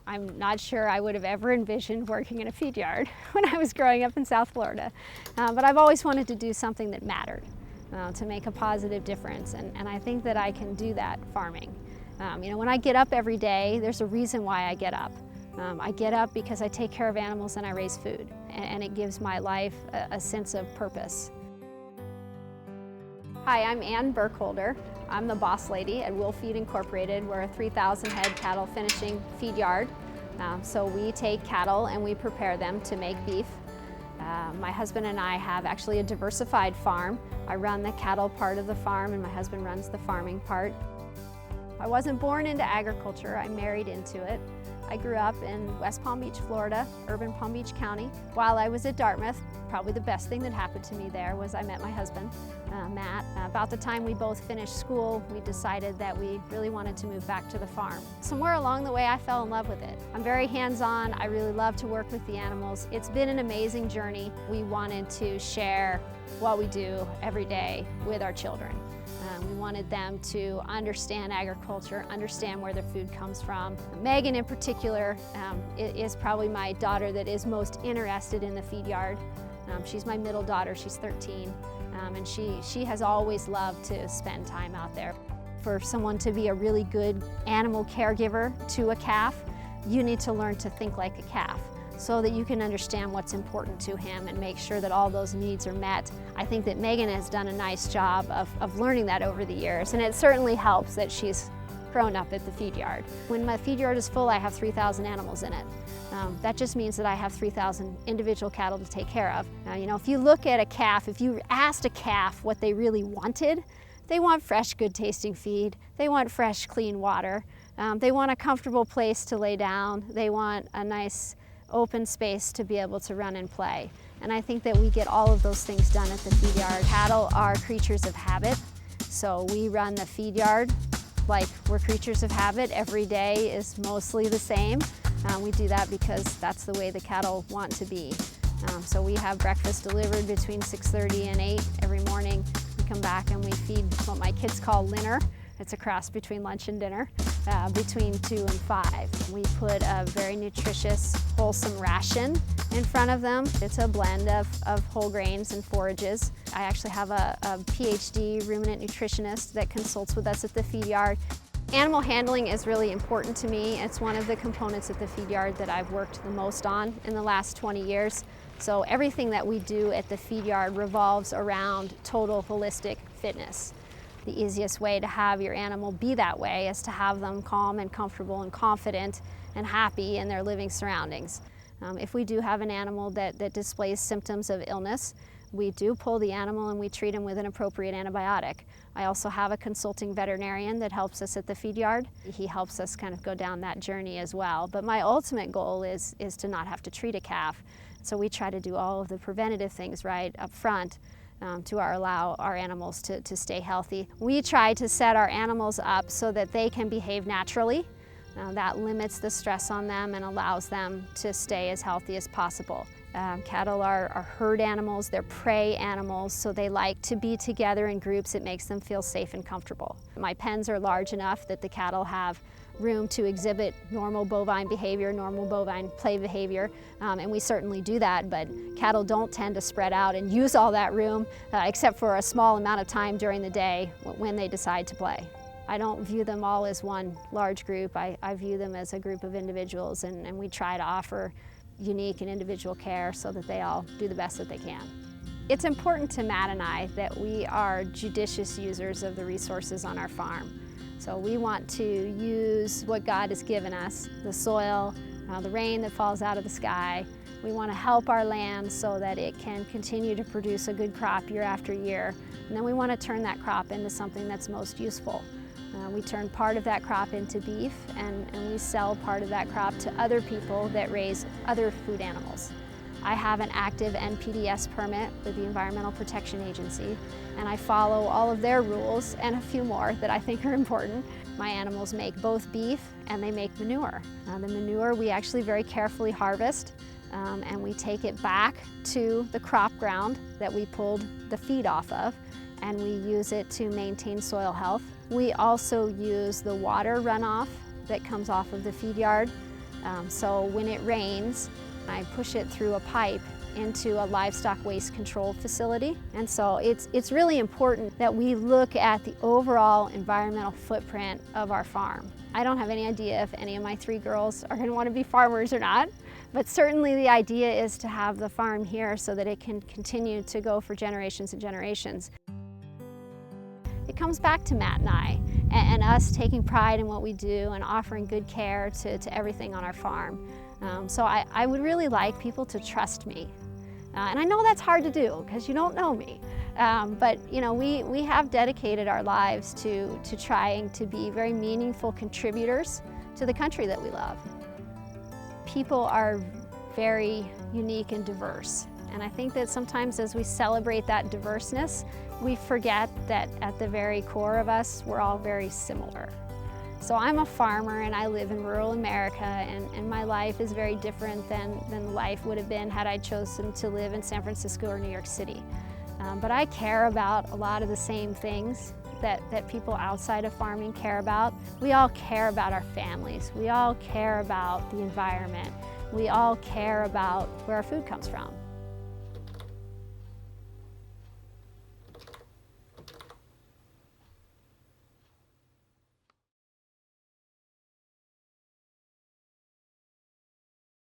I'm not sure I would have ever envisioned working in a feed yard when I was growing up in South Florida. But I've always wanted to do something that mattered, to make a positive difference, and I think that I can do that farming. When I get up every day, there's a reason why I get up. I get up because I take care of animals and I raise food, and it gives my life a sense of purpose. Hi, I'm Ann Burkholder. I'm the boss lady at Will Feed Incorporated. We're a 3,000 head cattle finishing feed yard. So we take cattle and we prepare them to make beef. My husband and I have actually a diversified farm. I run the cattle part of the farm and my husband runs the farming part. I wasn't born into agriculture, I married into it. I grew up in West Palm Beach, Florida, urban Palm Beach County. While I was at Dartmouth, probably the best thing that happened to me there was I met my husband, Matt. About the time we both finished school, we decided that we really wanted to move back to the farm. Somewhere along the way, I fell in love with it. I'm very hands-on. I really love to work with the animals. It's been an amazing journey. We wanted to share what we do every day with our children. We wanted them to understand agriculture, understand where their food comes from. Megan in particular is probably my daughter that is most interested in the feed yard. She's my middle daughter, she's 13, and she has always loved to spend time out there. For someone to be a really good animal caregiver to a calf, you need to learn to think like a calf, so that you can understand what's important to him and make sure that all those needs are met. I think that Megan has done a nice job of learning that over the years, and it certainly helps that she's grown up at the feed yard. When my feed yard is full, I have 3,000 animals in it. That just means that I have 3,000 individual cattle to take care of. Now, if you look at a calf, if you asked a calf what they really wanted, they want fresh, good tasting feed. They want fresh, clean water. They want a comfortable place to lay down. They want a nice, open space to be able to run and play. And I think that we get all of those things done at the feed yard. Cattle are creatures of habit, so we run the feed yard like we're creatures of habit. Every day is mostly the same. We do that because that's the way the cattle want to be. So we have breakfast delivered between 6:30 and 8 every morning. We come back and we feed what my kids call dinner. It's a cross between lunch and dinner, between 2 and 5. We put a very nutritious, wholesome ration in front of them. It's a blend of whole grains and forages. I actually have a PhD ruminant nutritionist that consults with us at the feed yard. Animal handling is really important to me. It's one of the components at the feed yard that I've worked the most on in the last 20 years. So everything that we do at the feed yard revolves around total holistic fitness. The easiest way to have your animal be that way is to have them calm and comfortable and confident and happy in their living surroundings. If we do have an animal that displays symptoms of illness, we do pull the animal and we treat him with an appropriate antibiotic. I also have a consulting veterinarian that helps us at the feed yard. He helps us kind of go down that journey as well. But my ultimate goal is to not have to treat a calf. So we try to do all of the preventative things right up front to allow our animals to stay healthy. We try to set our animals up so that they can behave naturally. That limits the stress on them and allows them to stay as healthy as possible. Cattle are herd animals, they're prey animals, so they like to be together in groups. It makes them feel safe and comfortable. My pens are large enough that the cattle have room to exhibit normal bovine behavior, normal bovine play behavior, and we certainly do that, but cattle don't tend to spread out and use all that room except for a small amount of time during the day when they decide to play. I don't view them all as one large group. I view them as a group of individuals, and we try to offer unique and individual care so that they all do the best that they can. It's important to Matt and I that we are judicious users of the resources on our farm. So we want to use what God has given us, the soil, the rain that falls out of the sky. We want to help our land so that it can continue to produce a good crop year after year. And then we want to turn that crop into something that's most useful. We turn part of that crop into beef, and we sell part of that crop to other people that raise other food animals. I have an active NPDES permit with the Environmental Protection Agency, and I follow all of their rules and a few more that I think are important. My animals make both beef and they make manure. The manure we actually very carefully harvest, and we take it back to the crop ground that we pulled the feed off of, and we use it to maintain soil health. We also use the water runoff that comes off of the feed yard So when it rains, I push it through a pipe into a livestock waste control facility. And so it's really important that we look at the overall environmental footprint of our farm. I don't have any idea if any of my 3 girls are going to want to be farmers or not, but certainly the idea is to have the farm here so that it can continue to go for generations and generations. It comes back to Matt and I, and us taking pride in what we do and offering good care to everything on our farm. So I would really like people to trust me. And I know that's hard to do because you don't know me. But you know, we have dedicated our lives to trying to be very meaningful contributors to the country that we love. People are very unique and diverse. And I think that sometimes as we celebrate that diverseness, we forget that at the very core of us, we're all very similar. So I'm a farmer and I live in rural America, and my life is very different than life would have been had I chosen to live in San Francisco or New York City. But I care about a lot of the same things that people outside of farming care about. We all care about our families. We all care about the environment. We all care about where our food comes from.